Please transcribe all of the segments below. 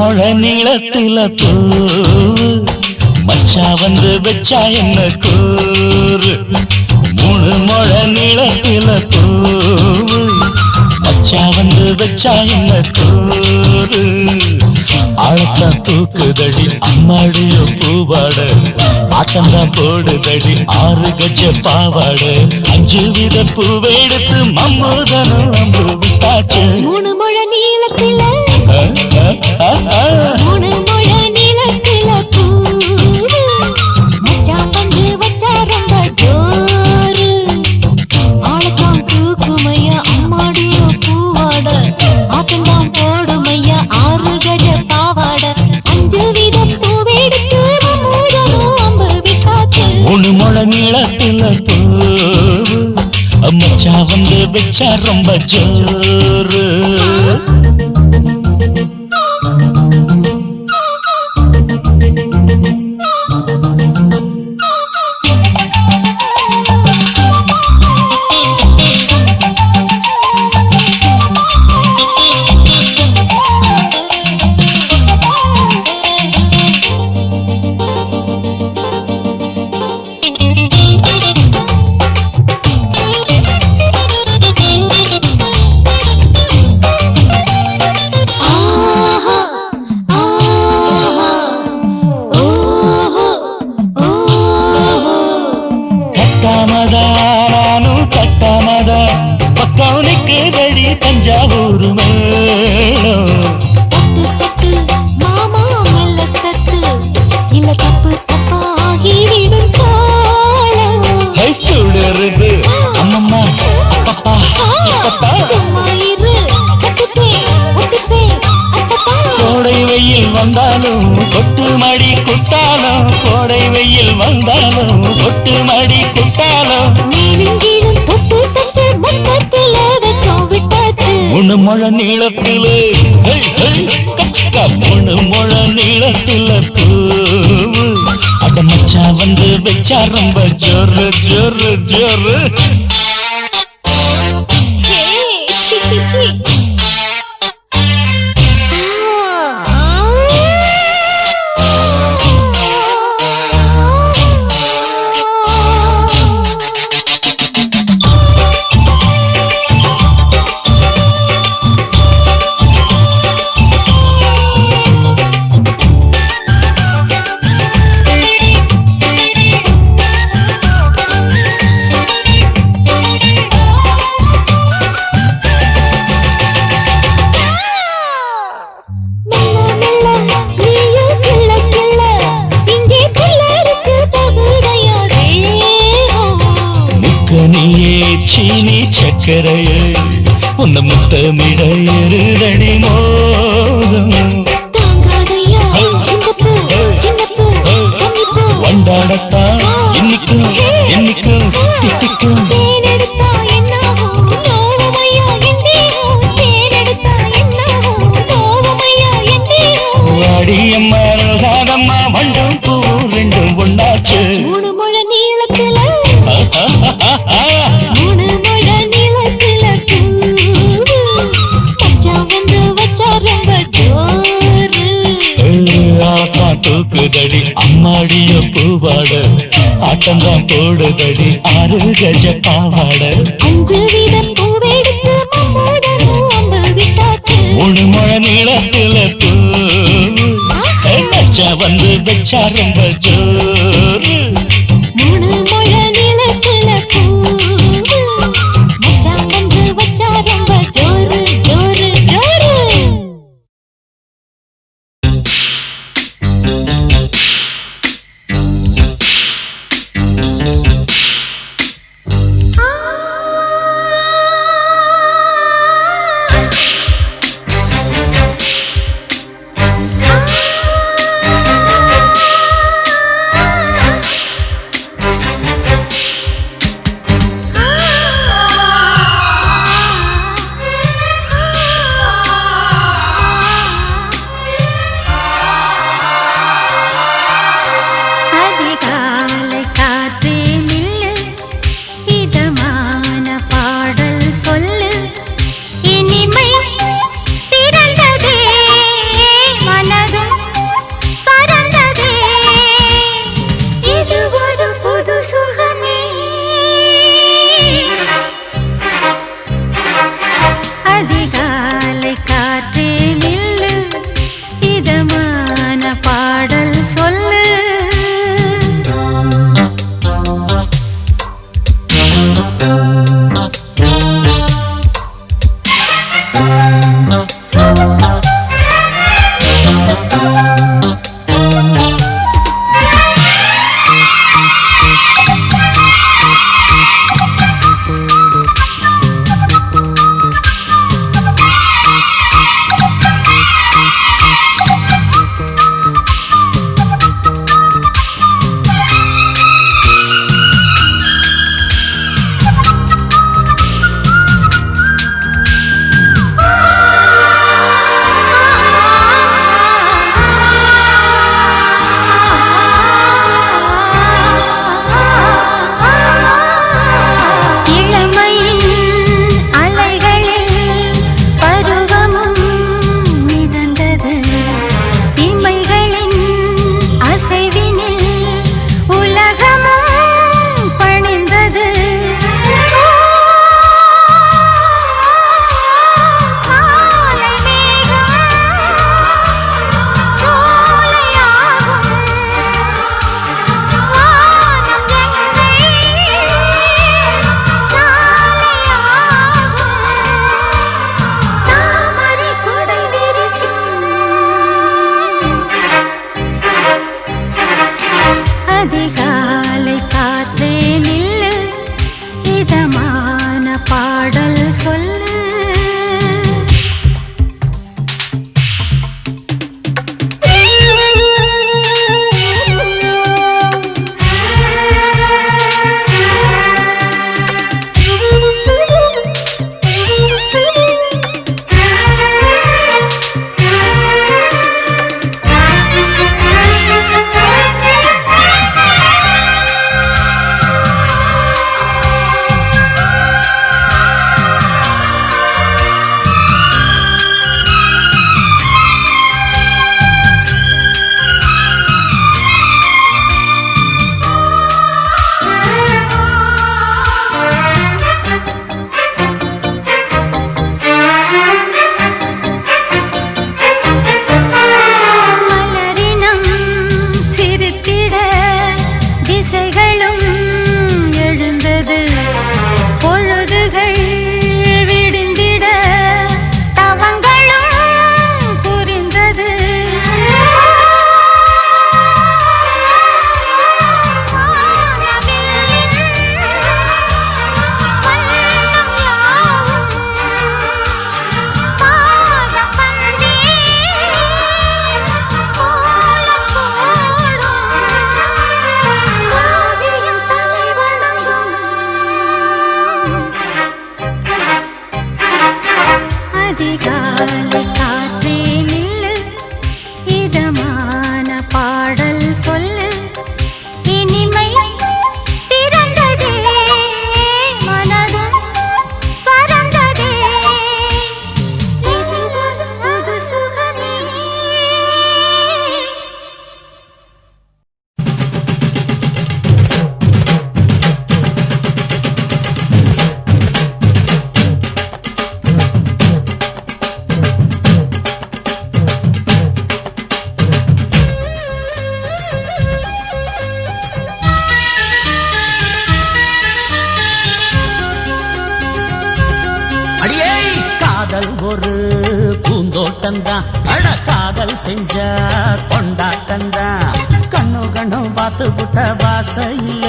முழ நீளத்தில பூ மச்சா வந்து வச்சா என்ன கூறு 3 முழ நீளத்தில பூ மச்சா வந்து வச்சா என்ன கூறு ஆழத்தான் தூக்குதடி அம்மாடிய பூவாட ஆட்டம்தான் போடுதடி 6 கஜ பாவாட 5 வித பூவெடுத்து மம்மூதனும் அம்பு விட்டாச்சு 3 முழ நீளத்தில 3 முழ நீளத்தில பூ மச்சா வந்து வச்சா ரொம்ப ஜோரு ஆளத்தான் தூக்குமையா அம்மாடிய பூவாட ஆட்டம்தான் போடுமையா 6 கஜ பாவாட 5 வித பூவெடுத்து மம்மூதனும் அம்பு விட்டாச்சு 3 முழ நீளத்தில பூ மச்சா வந்து வச்சா ரொம்ப ஜோரு தஞ்சாவூர் மேளம் தட்டு மாமா மெல்ல தட்டு இல்ல தப்பு தப்பாகிவிடும் காலம் சுடருது அம்மம்மா அப்பப்பா இப்பப்பா சும்மா இரு கோடை வெயில் வந்தாலும் கொட்டு மடி குட்டாலும் கோடை வெயில் வந்தாலும் கொட்டு மடி குட்டாலும் நீளுங்கீழும் தொட்டு தொட்டு மொத்தத்தில வெக்கம் விட்டாச்சு 3 முழ நீளத்திலே 3 முழ நீளத்தில பூவு அட மச்சா வந்து வச்சா ரொம்ப ஜோரு ஜோரு ஜோரு சி சி சி சீனி சக்கரையே உன்ன முத்தமிட இருதடி மோகம் வண்டாடத்தான் என்னைக்கும் என்னைக்கும் திட்டிக்கும் வாடியம்மா ராதம்மா வண்டும் பூ ரெண்டும் ஒன்னாச்சு 3 முழ நீளத்தில 3 முழ நீளத்தில மச்சா வந்து வச்சா ரொம்ப ஜோரு தூக்குதடி அம்மாடிய பூவாட ஆட்டம்தான் போடுதடி 6 கஜ பாவாட 5 வித பூவெடுத்து மம்மூதனும் அம்பு விட்டாச்சு 3 முழ நீளத்தில பூ மச்சா வந்து வச்சா ரொம்ப ஜோரு 3 முழ நீளத்தில பூ மச்சா வந்து வச்சா ரொம்ப ஜோரு ஜோரு ஜோரு பாடல் சொல்லு. அதிகாலை காற்றே நில்லு, இதமான பாடல் சொல்லு. இனிமை திறந்ததே மனதும் பறந்ததே, இது சுகமே. காதல் ஒரு பூந்தோட்டம்தான், அட காதல் செஞ்ச கொண்டாட்டம்தான். கண்ணு கண்ணு பார்த்து புட்ட வாச இல்ல,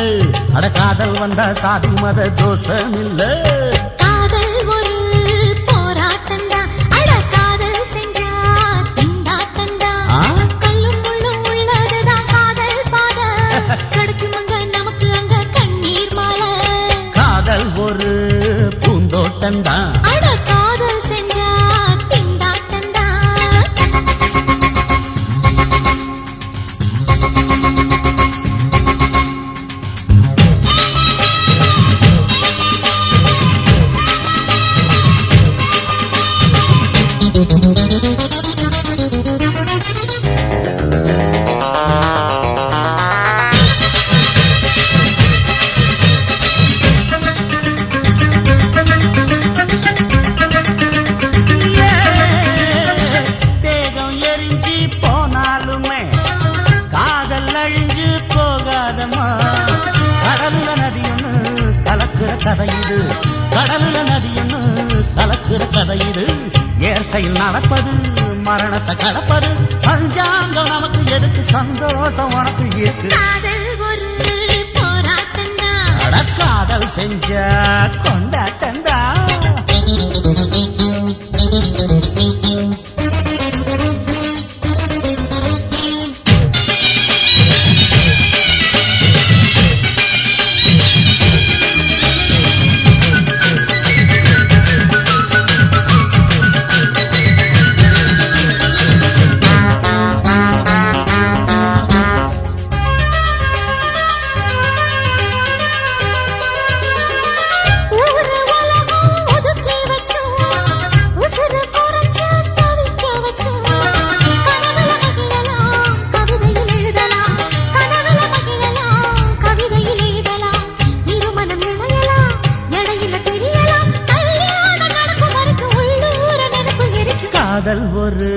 அட காதல் வந்தா சாதி மத தோஷம் இல்ல. காதல் ஒரு போராட்டம்தான், அட காதல் செஞ்சா திண்டாட்டம்தான். கல்லும் முள்ளும் உள்ளதுதான் காதல் பாத, கிடைக்கும் அங்க நமக்கு அங்க கண்ணீர் மாலை. காதல் ஒரு பூந்தோட்டம்தான், அட காதல் செஞ்சா திண்டாட்டம்தான். கடலுல நதி ஒண்ணு கலக்குற கதை இது. இயற்கையில் நடப்பது மரணத்தை கலப்பது, பஞ்சாங்கம் நமக்கு எதுக்கு, சந்தோஷம் உனக்கு இருக்கு. காதல் ஒரு போராட்டம்தான், அட காதல் செஞ்ச கொண்டாட்டம்தான். காதல் ஒரு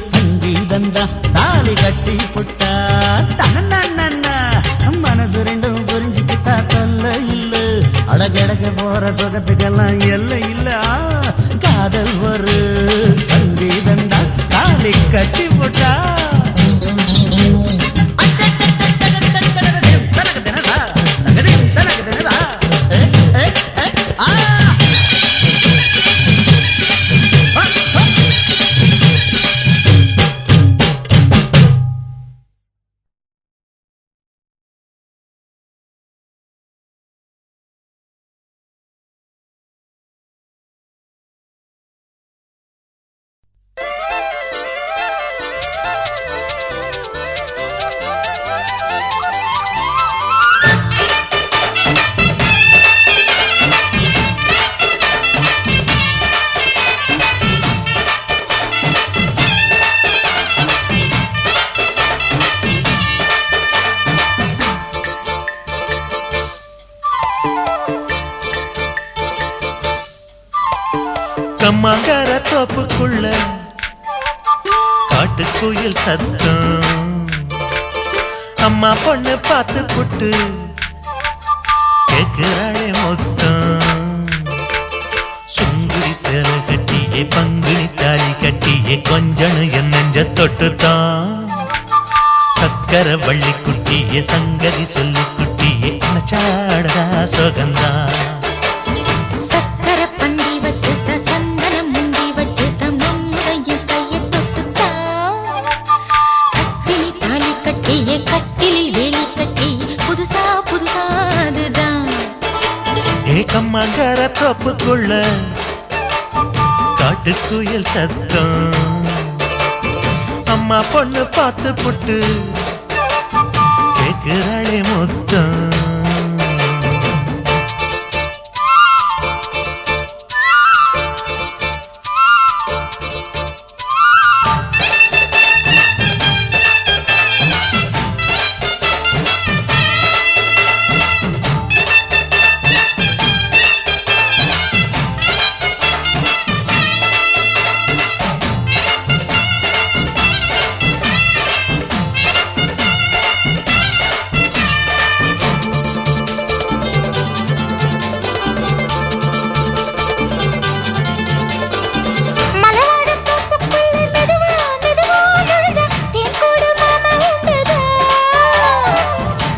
சங்கீதம்தான், தாலி கட்டி புட்டா தன்னா மனசு ரெண்டும் புரிஞ்சுக்கிட்டா தொல்ல இல்ல, அடகடக போற சுகத்துக்கெல்லாம் எல்லை இல்ல. காதல் ஒரு சங்கீதம்தான், தாலி கட்டி புட்டா கம்மாங்கார தோப்புக்குள்ள காட்டுக்குயில் சத்தம் அம்மா பொண்ணு பார்த்து புட்டு கேக்குறாளே மொத்தம் சுங்குடி சேலை கட்டியே பங்குனி தாலி கட்டியே கொஞ்சனு என் நெஞ்ச தொட்டுத்தான் சக்கர வள்ளி குட்டியே சங்கதி சொல்லு குட்டியே அனச்சாடா சோகந்தான் சக்கர பந்தி வச்சுட்ட சந்தனம் முந்தி வச்சுட்ட மம்முடைய கையை தொட்டுத்தா கட்டினி தாலி கட்டியே கட்டிலில் வேலி கட்டியே புதுசா புதுசா அதுதான் ஏகம்மாங்கார தோப்புக்குள்ள காட்டுக்குயில் சத்தம் அம்மா பொண்ணு பார்த்து புட்டு கேக்குறாளே மொத்தம்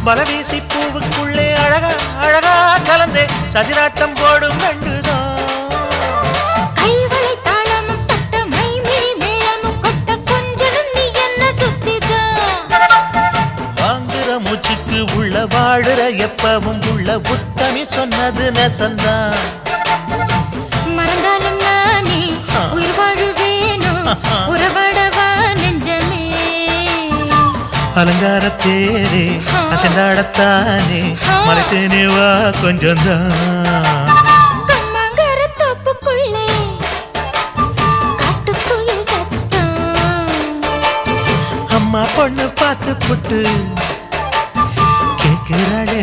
பலவீசி பூவுக்குள்ளே அழகா அழகா கலந்தே சதிராட்டம் போடும் ரெண்டுதான் கைவளை தாளமும் தட்ட மைமிழி மேளமும் கொட்ட கொஞ்சனும் நீ என்ன சுத்திதான் வாங்குற மூச்சுக்கு உள்ள வாடுற எப்பவும் உள்ள புத்தமி சொன்னது நெசந்தான் மறந்தாலும் நானே உயிர் வாழுவேனோ உறவாடவா நெஞ்சமே அலங்கார தேரே அசைந்தாடத்தானே மறைத்தேனே வா கொஞ்சம்தான் கம்மாங்கார தோப்புக்குள்ளே காட்டுக்குயில் சத்தம் அம்மா பொண்ணு பார்த்து புட்டு கேட்கிறாளே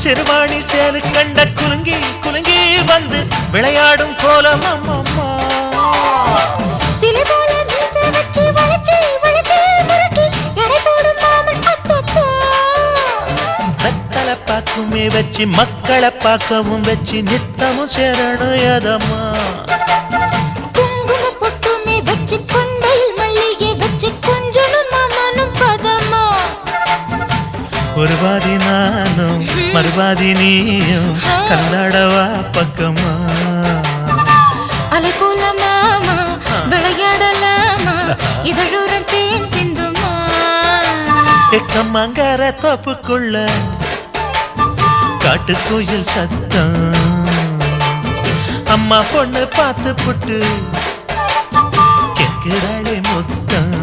சிறுவாணி சேரு கண்ட குலுங்கி குலுங்கி வந்து விளையாடும் கோலம் அம்மம்மா சிலை போல மீச வச்சு வளைச்சு வளைச்சு முறுக்கி எடை போடும் மாமன் அப்பப்பா வெத்தலை பாக்குமே வச்சு மக்களை பார்க்கவும் வச்சு நித்தமும் சேரணும் எதம்மா குங்கும பொட்டுமே வச்சு கொண்டையில் மல்லிகை வச்சு கொஞ்சனும் மாமனும் பதமா ஒரு பாதி நானும் மறுபாதி நீயும் கல்லாடவா பக்கமா அலை போல மாமா விளையாடலாமா இதழூரம் தேன் சிந்துமா எக்கம்மாங்கார தோப்புக்குள்ள காட்டுக்குயில் சத்தம் அம்மா பொண்ணு பார்த்து புட்டு கேட்கிறாளே மொத்தம்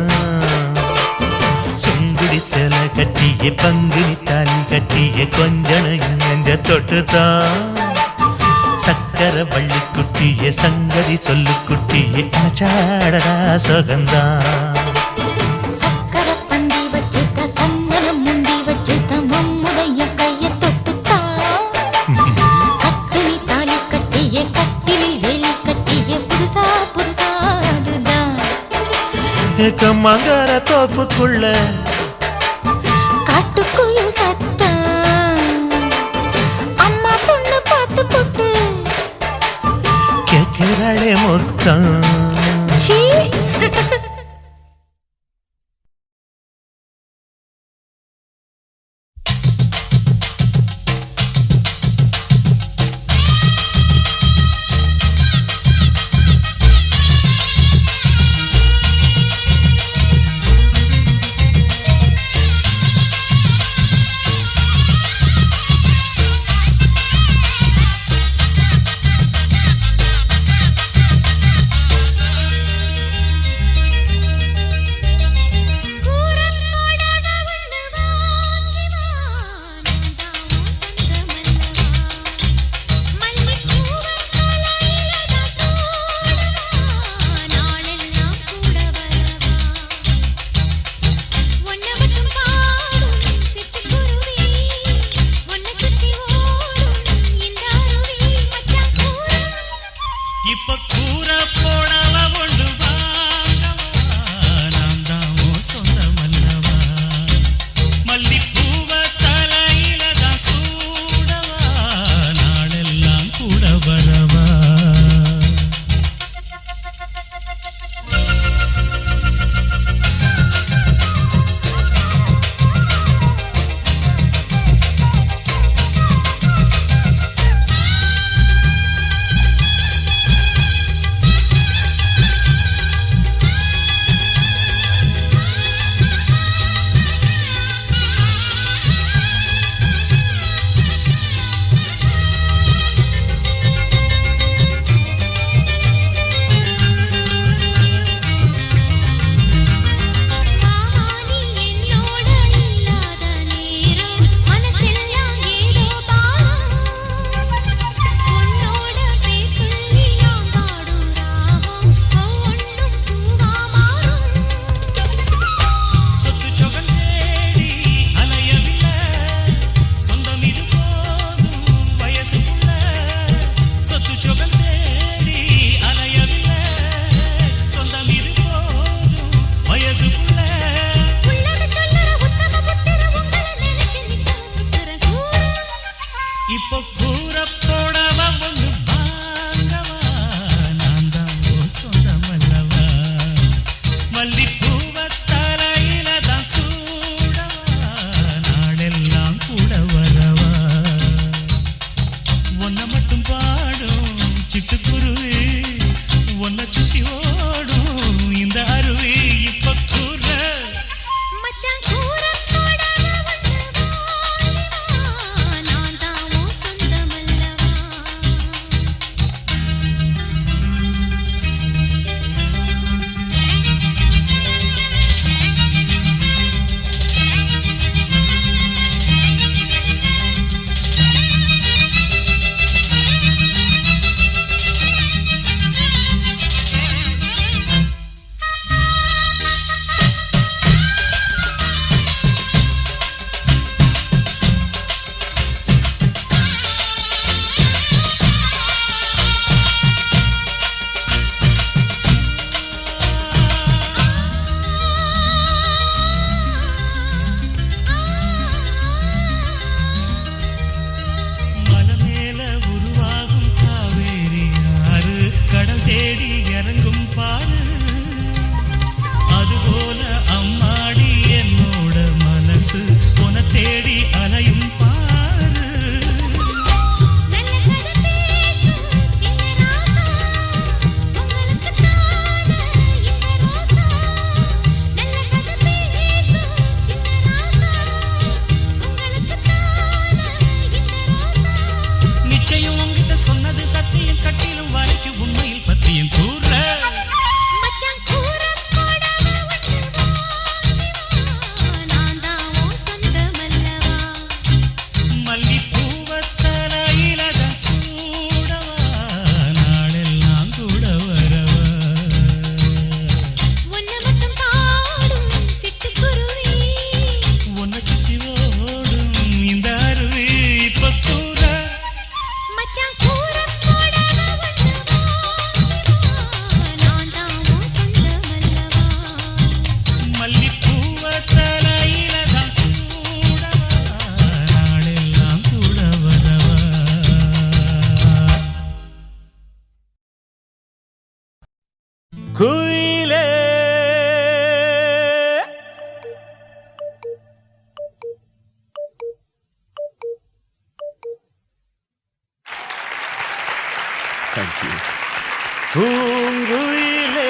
சுங்குடி சேலை கட்டிய பங்குனி தாலி கட்டிய கொஞ்சனையும் நெஞ்ச தொட்டுதான் சக்கர வள்ளி குட்டிய சங்கதி சொல்லு குட்டிய அனச்சாடடா சோகந்தான் சக்கர பந்தி வச்சுட்ட சந்தனம் முந்தி வச்சுட்ட மம்முடைய கையை தொட்டுத்தான் கட்டினி தாலி கட்டிய கட்டிலில் வேலி கட்டிய புதுசா புதுசா அதுதான் கம்மாங்கார தோப்புக்குள்ள காட்டுக்குயில் சத்தம் அம்மா பொண்ணு பார்த்து புட்டு கேட்கிறாளே மொத்தம் சீ குயிலே Thank you. பூங்குயிலே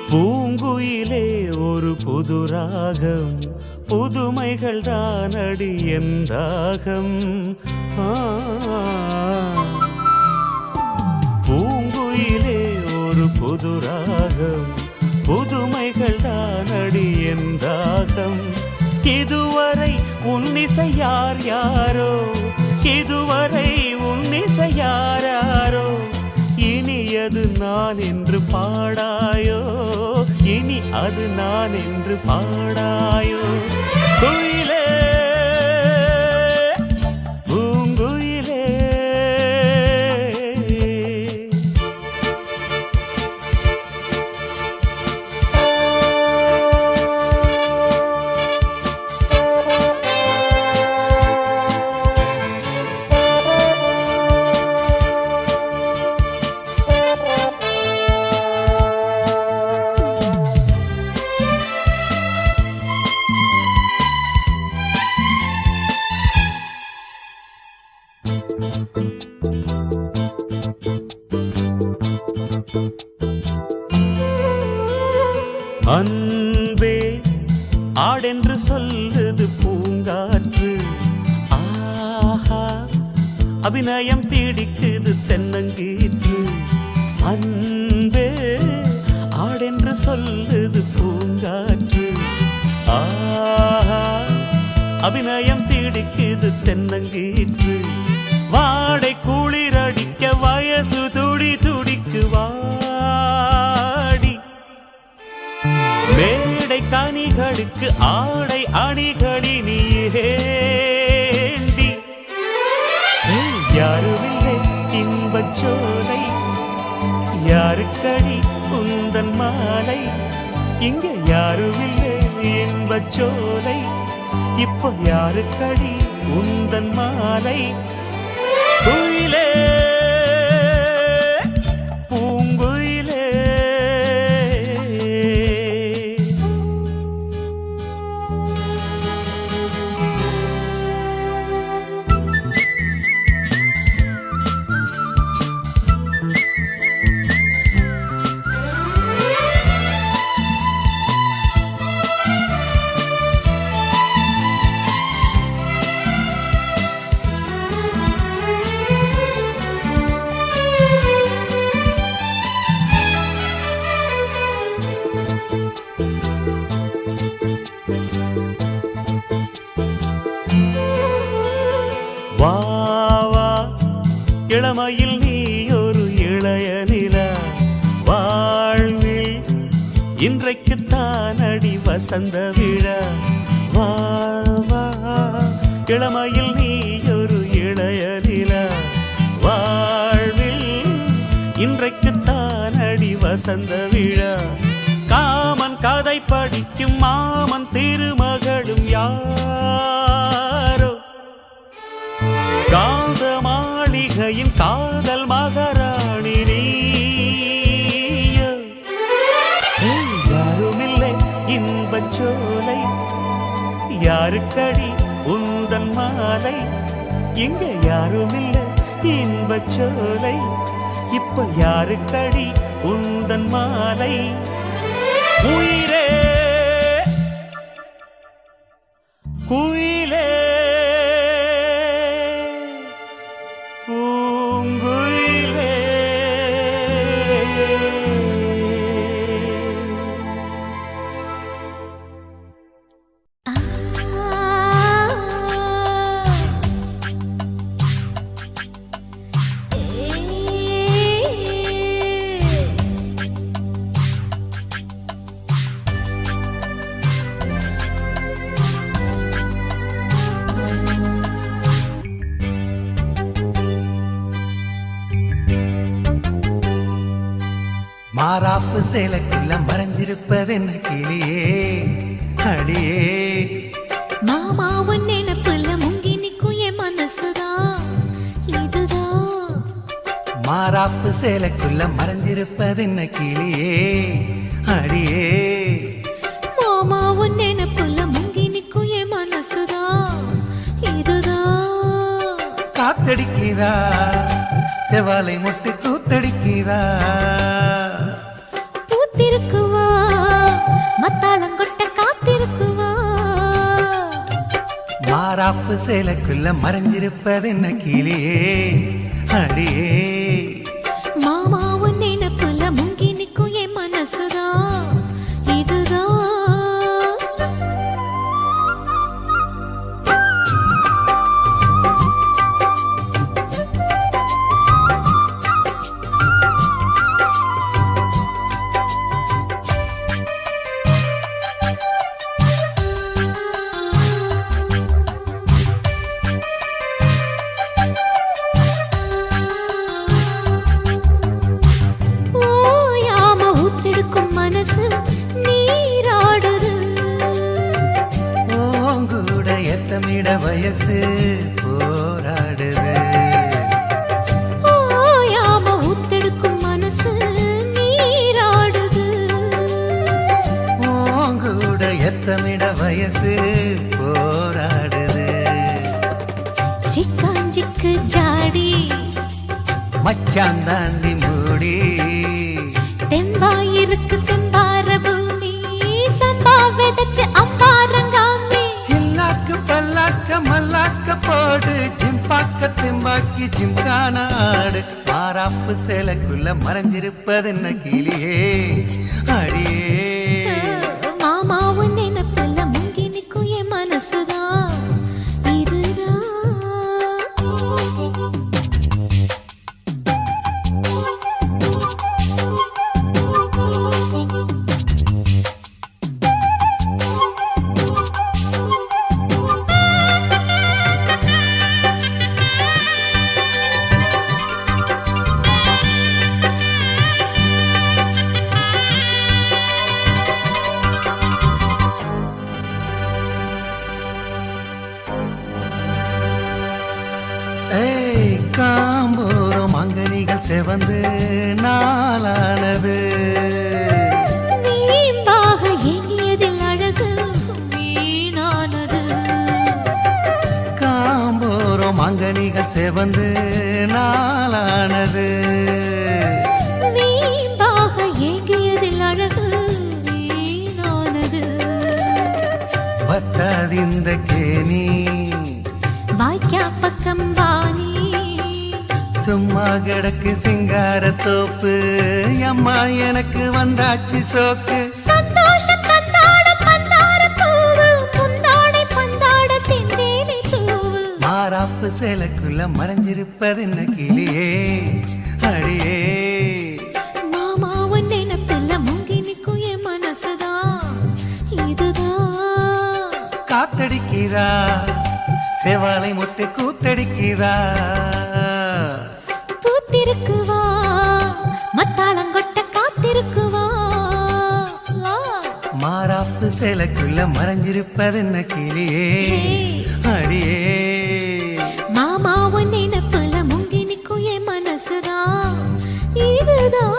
பூங்குயிலே ஒரு புது ராகம் புதுமைகள் தானடி எந்தாகம் பூங்குயிலே ஒரு புது ராகம் புதுமைகள் தானடி எந்தாகம் இதுவரை உன்னிசை யார் யாரோ இதுவரை உன்னிசை யார் யாரோ இனி அது நான் என்று பாடாயோ இனி அது நான் என்று பாடாயோ குயிலே பூங்குயிலே அன்பே ஆடென்று சொல்லுது பூங்காற்று ஆஹா அபிநயம் பிடிக்குது தென்னங்கீற்று அன்பே ஆடென்று சொல்லுது பூங்காற்று ஆஹா அபிநயம் பிடிக்குது தென்னங்கீற்று வாடை குளிரடிக்க வயசு துடி துடிக்கு வாடி மேடை கனிகளுக்கு ஆடை அணிகளி நீண்டி யாருமில்லை இன்பச்சோலை யாருக்கடி குந்தன் மாலை இங்க யாருமில்லை இன்பச்சோலை இப்ப யாருக்கடி உந்தன் மாலை குயிலே பூங்குயிலே வா வா இளமையில் நீ ஒரு இளைய நிலா வாழ்வில் இன்றைக்கு தானடி வசந்த விழா வா வா இளமையில் நீ ஒரு இளைய நிலா வாழ்வில் இன்றைக்கு தானடி வசந்த விழா காமன் கதை படிக்கும் மாமன் திருமகளும் யாரோ காந்த மாளிகையின் காதல் மகாராணி நீயோ யாருமில்லை இன்பச்சோலை யாருக்கடி உந்தன் மாலை இங்க யாருமில்லை இன்பச்சோலை இப்ப யாருக்கடி உந்தன் மாலை உயிரே குயிலே பூங்குயிலே சேலைக்குள்ள மறைஞ்சிருப்பது என்ன கிளியே அடியே மாமா உன் நினைப்புல முங்கி நிக்கும் என் மனசுதான் இதுதான் மாறாப்பு சேலைக்குள்ள மறைஞ்சிருப்பது என்ன கிளியே அடியே மாமா உன் நினைப்புல முங்கி நிக்கும் என் மனசுதான் இதுதான் காத்தடிக்குதா செவாலை முட்டு கூத்தடிக்குதா பூத்திருக்குவா மத்தாளங்கொட்ட காத்திருக்குவா மாறாப்பு சேலைக்குள்ள மறைஞ்சிருப்பது என்ன கிளியே அடியே மாமா உன் நினைப்புல முங்கி நிக்கும் என் மனசுதான் இதுதான் ஓயாம ஊத்தெடுக்கும் மனசு நீராடுது ஓங்கூட எத்தமிட வயசு போராடுது ஓயாம ஊத்தெடுக்கும் மனசு நீராடுது ஓங்கூட எத்தமிட வயசு போராடுது சிக்காஞ்சிக்கு ஜாடி மச்சான் தாண்டி மூடி தெம்பாயிருக்கு செம்பார பூமி சம்பா விதைச்சு அம்பாரங்காமி சில்லாக்கு பல்லாக்க மல்லாக்க போடு ஜிம்பாக்க தெம்பாக்கி ஜிம்கான ஆடு மாறாப்பு சேலைக்குள்ள மறைஞ்சிருப்பது என்ன கிளியே அடியே மாமா உன் நினைப்புல முங்கி நிக்கும் என் மனசுதான் இதுதான் ஏய் காம்போரம் அங்கனிகள் செவந்து நாளானது வீம்பாக ஏங்கியதில் அழகு வீணானது காம்போரம் அங்கனிகள் செவந்து நாளானது வீம்பாக ஏங்கியதில் அழகு வீணானது வத்தாதிந்த கேணி வாய்க்கா பக்கம் வாணி சும்மா கிடக்கு சிங்கார தோப்பு அம்மா எனக்கு வந்தாச்சு சோக்கு சந்தோஷம் தந்தாட பந்தார பூவு முந்தாடை பந்தாட செந்தேனை தூவு மாறாப்பு சேலைக்குள்ள மறைஞ்சிருப்பது என்ன கிளியே அடியே மாமா உன் நினைப்புல முங்கி நிக்கும் என் மனசுதான் இதுதான் காத்தடிக்குதா செவாலை முட்டு கூத்தடிக்குதா பூத்திருக்குவா மத்தாளங்கொட்ட காத்திருக்குவா மாறாப்பு சேலைக்குள்ள மறைஞ்சிருப்பது என்ன கிளியே அடியே மாமா உன் நினைப்புல முங்கி நிக்கும் என் மனசுதான் இதுதான்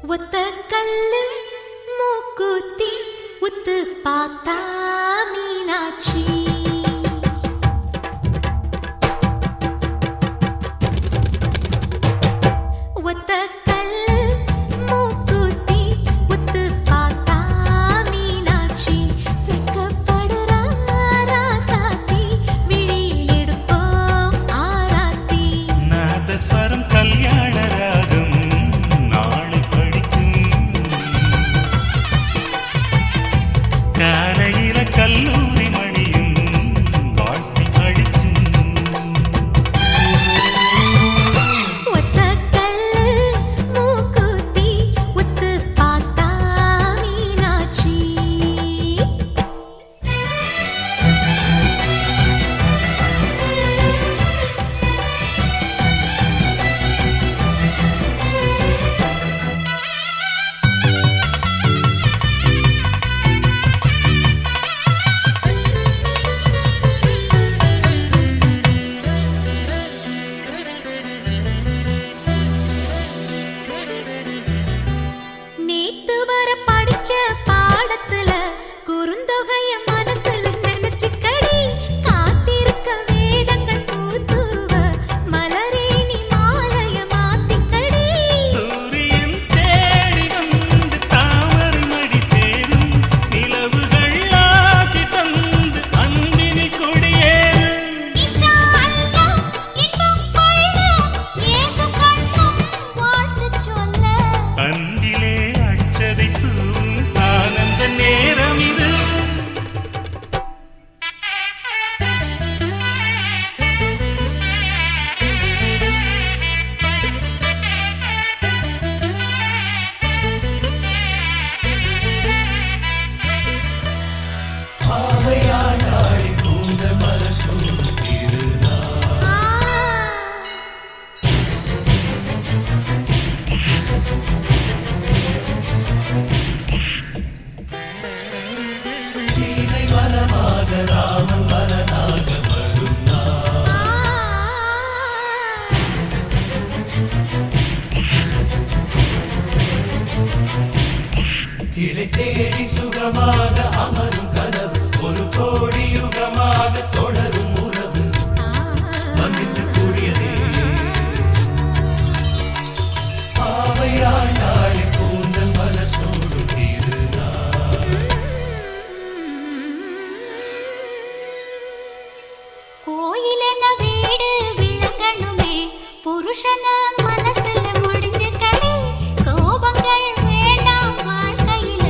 ஒத்த கல்லு மூக்குத்தி உத்து பார்த்தா மீனாட்சி ஒத்த கல்லு மூக்குத்தி உத்து பார்த்தா மீனாட்சி வெக்கப்படுறா ராசாத்தி விழியில் எடுப்போம் ஆராத்தி நாதஸ்வரம் கல்யாண ராகம் நெஞ்சிலே அச்சதை தூவும் ஆனந்த நேரம் இது. கிளை தேடி சுகமாக அமரும் கனவு ஒரு கோடி யுகமாக தொடரும் உறவு மன்னித்து கூடியதே பாவையாய் நாளை கூந்தல் மலசோடு திருநாள். கோயிலென வீடு விளங்கணுமே புருஷன மனசுல முடிஞ்சு கடை கோபங்கள் வேண்டாம் வாழ்க்கையில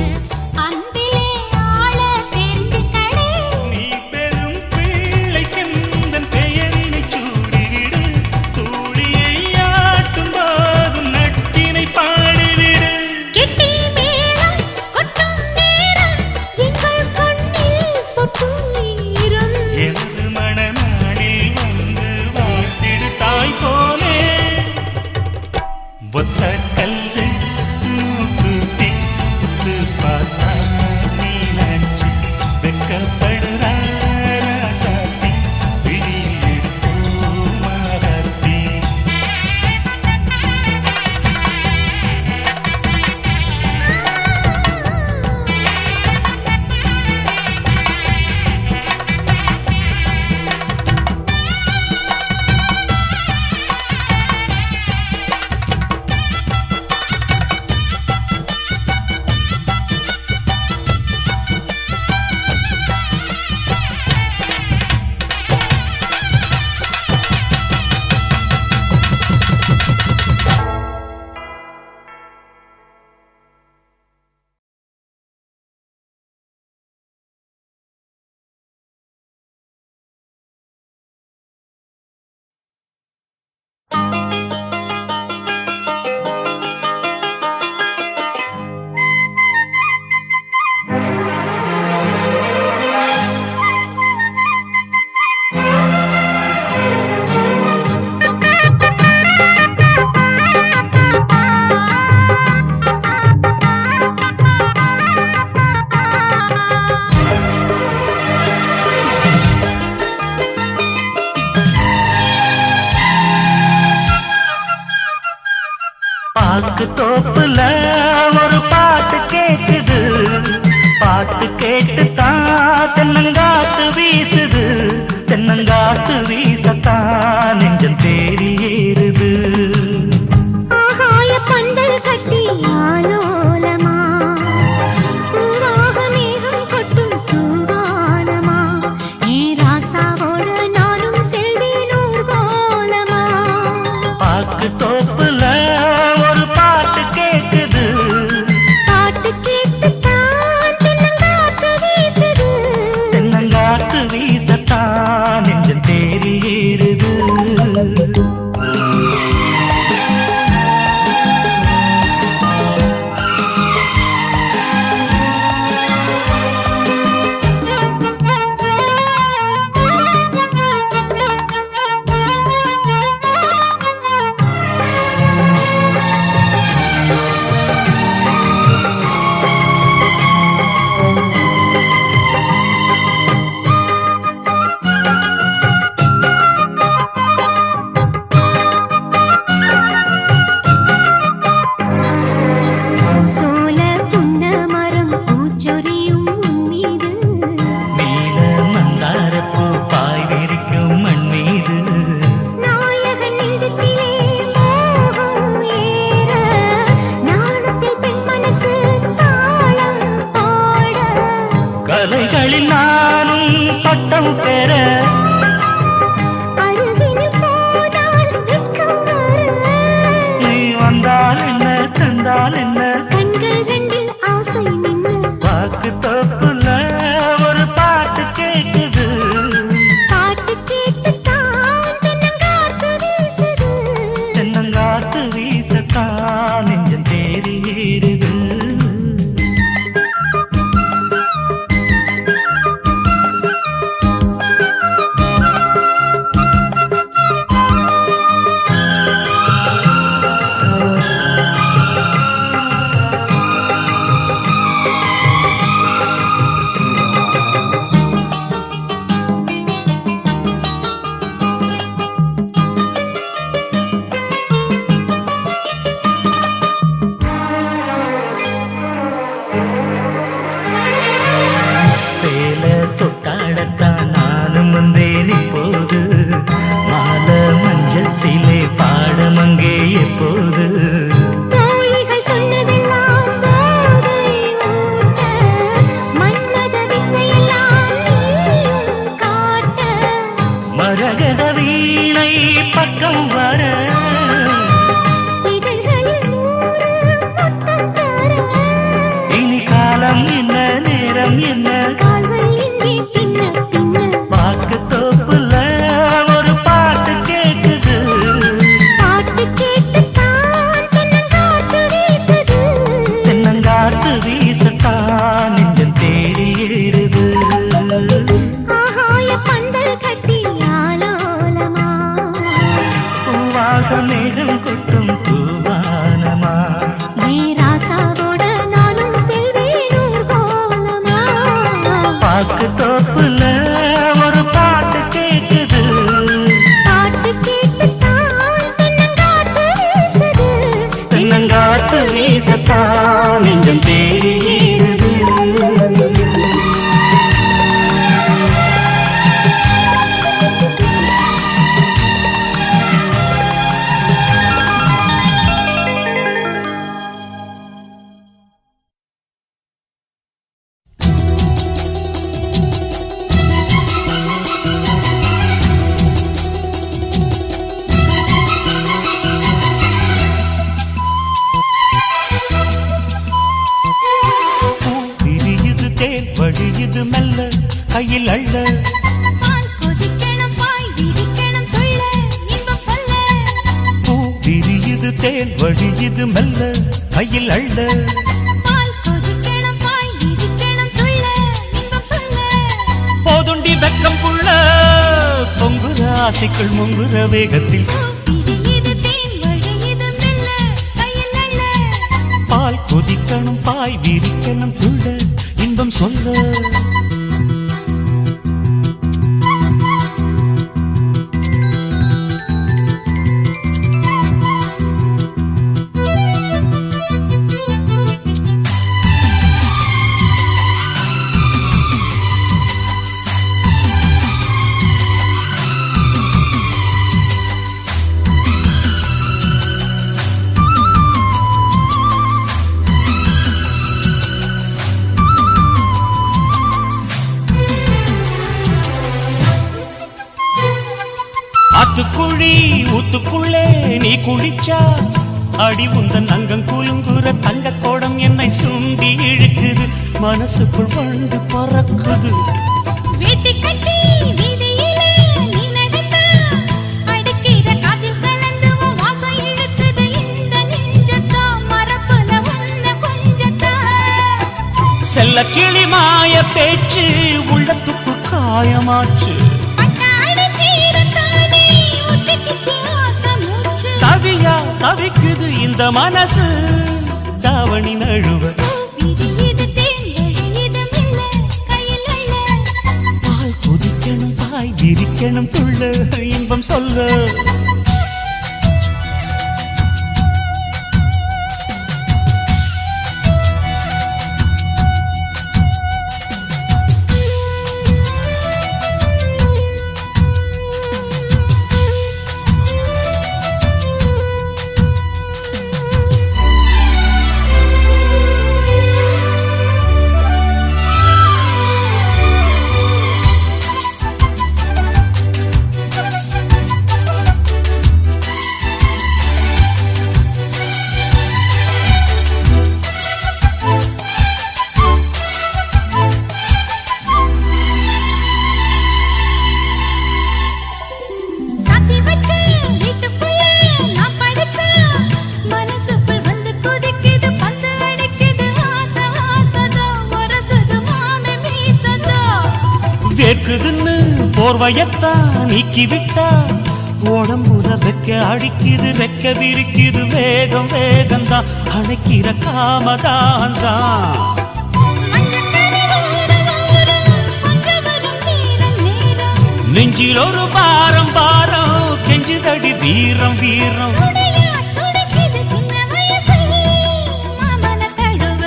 அன்பிலே ஆள தெரிஞ்சு கடை. நீ பெரும் பிள்ளைக்கெந்தன் பெயரினை சூடிவிடு தூளியை ஆட்டும் போதும் நச்சினை பாடிவிடு. கெட்டி மேளம் கொட்டும் நேரம் எங்கள் கண்ணில் சொட்டும் நீரம். எனது மணநாளில் வந்து வாழ்த்திடு தாய் போலே. ஒத்த கல்லு மூக்கு பித்து பார்த்தா மீனாட்சி வெக்கப்படுறா ராசாத்தி விழியில் எடுப்போம் மாறாத்தி. பாக்கு தோப்புல ஒரு பாட்டு கேக்குது, பாட்டு கேட்டு தான் தென்னங்காத்து வீசுது, தென்னங்காத்து வீசத்தான் நெஞ்சம் தேறி ஏறுது. ஆகாய பந்தல் கட்டி ஆலோலமா ஊராக மேகம் கொட்டும் தூவானமா நீ ராசாவோட நானும் செல்வேன் ஊர்வலமா. பாக்கு தோப்புல ஒரு பாட்டு கேக்குது, பாட்டு கேட்டுத்தான் தென்னங்காத்து வீசுது, தென்னங்காத்து வீசத்தான் நெஞ்சம் தேறி ஏறுது. சோல புன்ன மரம் பூச்சொரியும் மீது நீல மந்தாரப்பூ பாய் விரிக்கும் மண் மீது நாயகன் நெஞ்சத்திலே மோகம் ஏற நாணத்தில் பெண் மனசு தாளம் பாட கலைகளில் நானும் பட்டம் பெற அருகில் போனால் வெட்கம் வர நீ வந்தால் என்ன தந்தால் என்ன சேல தொட்டாடத்தான் நானும் வந்தேன் இப்போது மாலை மஞ்சத்திலே பாடம் அங்கே எப்போது தோழிகள் சொன்னதெல்லாம் போதை ஊட்ட, மன்மத வித்தையெல்லாம் நீயும் காட்ட. மரகத வீணை பக்கம் வர இதழ்களில் நூறு முத்தம் தர. இனி காலம் என்ன நேரம் என்ன கால்கள் இன்றி பின்ன பின்ன. பாக்கு தோப்புல ஒரு பாட்டு கேக்குது பாட்டு கேட்டுத்தான் தென்னங்காற்று வீசுது. தென்னங்காத்து வீசத்தான் நெஞ்சம் தேடி ஏறுது ஆகாய பந்தல் கட்டி ஆலோலமா. பூவாக மேகம் கொட்டும் பூவானமா ராசாவோட நானும் செல்வேன் ஊர்கோலமா. பாக்கு தோப்புல ஒரு பாட்டு கேக்குது பாட்டு கேட்டுத்தான் தென்னங்காற்று வீசுது. தென்னங்காத்து வீசத்தான் நெஞ்சம் தேடி ஏறுது விரியுது தேன் வழியுது மெல்ல கையில் அள்ள பால் கொதிக்கணும் பாய் விரிக்கணும் துள்ள இன்பம் சொல்ல. பூ விரியுது தேன் வழியுது மெல்ல கையில் அள்ள பால் கொதிக்கணும் பாய் விரிக்கணும் துள்ள இன்பம் சொல்ல. போதுண்டி வெக்கம் புள்ள பொங்குற ஆசைக்குள் முங்குற வேகத்தில் விரியுது தேன் வழியுது மெல்ல கையில் அள்ள. பால் கொதிக்கணும் பாய் விரிக்கணும் துள்ள இன்பம் சொல்ல ஆத்துக்குழி ஊத்துக்குள்ளே நீ குளிச்சா அடி உந்தன் அங்கம் குலுங்குற தங்க கோடம் என்னை சுண்டி இழுக்குது மனசுக்குள் வந்து பறக்குது வீட்டு கட்டி வீதியிலே நீ நடந்தா அடிக்கிற காதில் கலந்து உன் வாசம் இழுக்குது. இந்த நெஞ்சத்தா மரப்புல உன்ன கொஞ்சத்தா. செல்ல கிளி மாய பேச்சு உள்ளத்துக்கு காயமாச்சு பட்டாடி சீரத்தானே ஒட்டிக்கிச்சு ஆசை மூச்சு. தவியா தவிக்குது இந்த மனசு தாவணி நழுவ விரியுது தேன் வழியுது மெல்ல கையில் அள்ள. பால் கொதிக்கணும் பாய் விரிக்கணும் துள்ள இன்பம் சொல்ல சாத்தி வச்ச வீட்டுக்குள்ள நான் படுத்தா மனசுக்குள் வந்து கொதிக்குது பந்து அடிக்குது ஆசை ஆசதோ வரசுது மாமே மீசதோ. வேர்க்குதுன்னு போர்வையத்தான் நீக்கி விட்டா உடம்புல வெக்க அடிக்குது ரெக்க விரிக்குது வேகம் வேகம்தான் அணைக்கிற காமதான்தான் மஞ்சக்கரை ஊற ஊற கொஞ்சம் வரும் நேரம் நேரம். நெஞ்சில் ஒரு பாரம் பாரம் கெஞ்சுதடி வீரம் வீரம் துணையா துடிக்குது சின்ன வயசு மாமன தழுவ.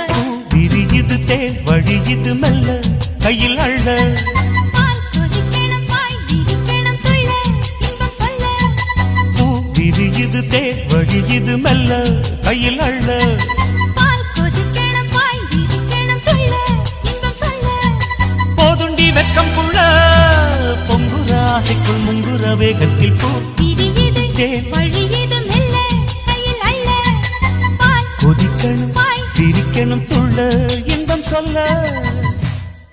விரியுது தேன் வழியுது மெல்ல கையில் தேவழி இது மெல்ல கையில் அள்ள பால் கொதிக்கணும் பாய் விரிக்கணும் சொல்ல இன்பம் சொல்ல போதுண்டி வெக்கம் புள்ள பொங்குற ஆசைக்குள் முங்குற வேகத்தில் போ விரியுது தேவழி